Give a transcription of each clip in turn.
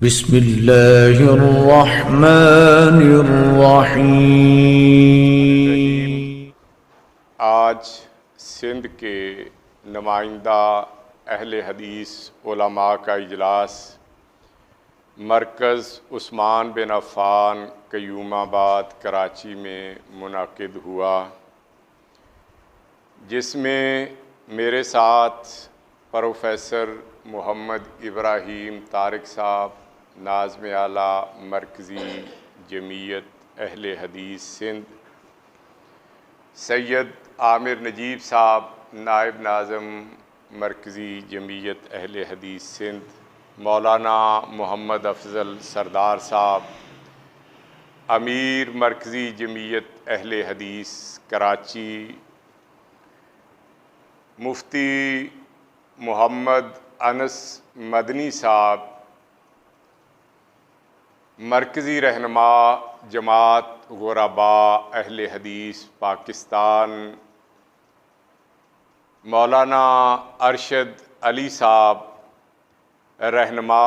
बिस्मिल्लाहिर्रहमानिर्रहीम। आज सिंध के नुमाइंदा अहले हदीस उलमा का इजलास मरकज़ उस्मान बिन अफ़्फ़ान क़य्यूमाबाद कराची में मुनाकिद हुआ, जिसमें मेरे साथ प्रोफेसर मोहम्मद इब्राहीम तारिक साहब, नाज़िम आला मरकज़ी जमीयत अहले हदीस सिंध, सैयद आमिर नजीब साहब, नायब नाज़िम मरकज़ी जमीयत अहले हदीस सिंध, मौलाना मोहम्मद अफजल सरदार साहब, अमीर मरकज़ी जमीयत अहले हदीस कराची, मुफ्ती मोहम्मद अनस मदनी साहब, मरकज़ी रहनुमा जमात गुरबा अहले हदीस पाकिस्तान, मौलाना अरशद अली साहब, रहनुमा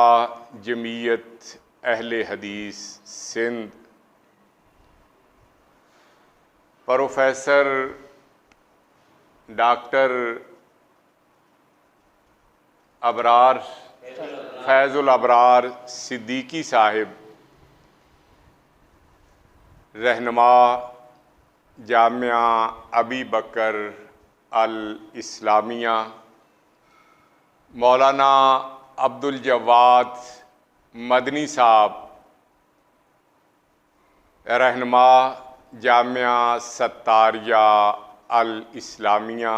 जमीयत अहले हदीस सिंध, प्रोफेसर डॉक्टर अबरार फैज़ुल अबरार सिद्दीकी साहिब, रहनुमा जामिया अबी बकर अल इस्लामिया, मौलाना अब्दुल जवाद मदनी साहब, रहनुमा जामिया सत्तारिया अल इस्लामिया,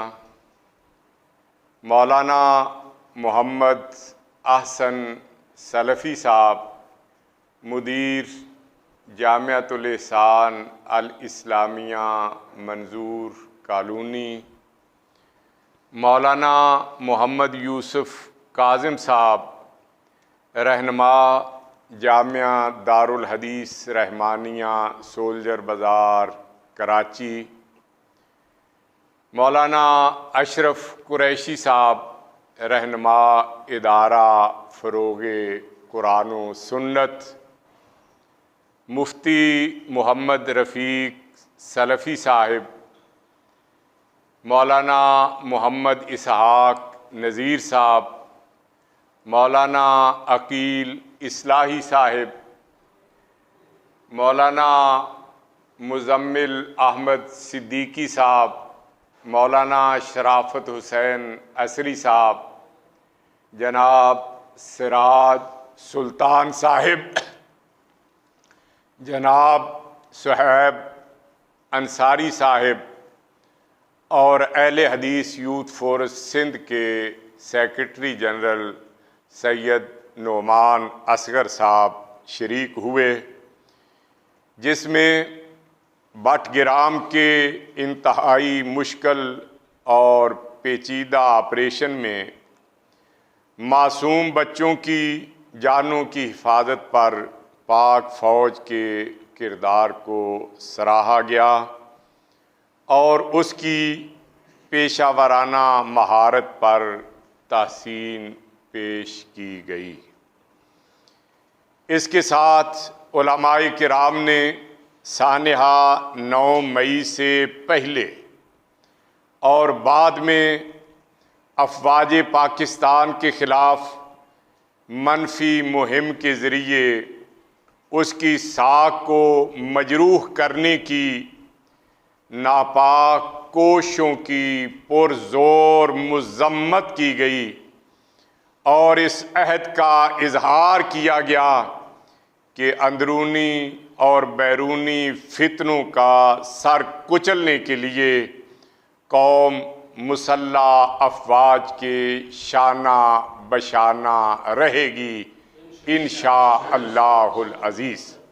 मौलाना मोहम्मद अहसन सलफ़ी साहब, मुदीर जामियातुल एहसान अल इस्लामिया मंजूर कॉलोनी, मौलाना मोहम्मद यूसुफ़ काज़िम साहब, रहनुमा जामिया दारुल हदीस रहमानिया सोल्जर बाज़ार कराची, मौलाना अशरफ कुरैशी साहब, रहनुमा इदारा फ़रोग़े कुरान व सुन्नत, मुफ्ती मोहम्मद रफ़ीक सलफ़ी साहिब, मौलाना मोहम्मद इसहाक नज़ीर साहब, मौलाना अकील इस्लाही साहिब, मौलाना मुज़म्मिल अहमद सिद्दीकी साहब, मौलाना शराफत हुसैन असरी साहब, जनाब सिराज सुल्तान साहिब, जनाब सुहैब अंसारी साहिब और अहले हदीस यूथ फोरस सिंध के सेक्रेटरी जनरल सैयद नोमान असगर साहब शरीक हुए, जिसमें बटग्राम के इंतहाई मुश्किल और पेचीदा ऑपरेशन में मासूम बच्चों की जानों की हिफाजत पर पाक फ़ौज के किरदार को सराहा गया और उसकी पेशावराना महारत पर तहसीन पेश की गई। इसके साथ उलमाए किराम ने सानहा 9 मई से पहले और बाद में अफवाज पाकिस्तान के ख़िलाफ़ मनफी मुहिम के ज़रिए उसकी साख को मजरूह करने की नापाक कोशिशों की पुरज़ोर मज़म्मत की गई और इस अहद का इजहार किया गया कि अंदरूनी और बैरूनी फितनों का सर कुचलने के लिए कौम मुसल्लह अफवाज के शाना बशाना रहेगी इंशाअल्लाहुल अज़ीज़।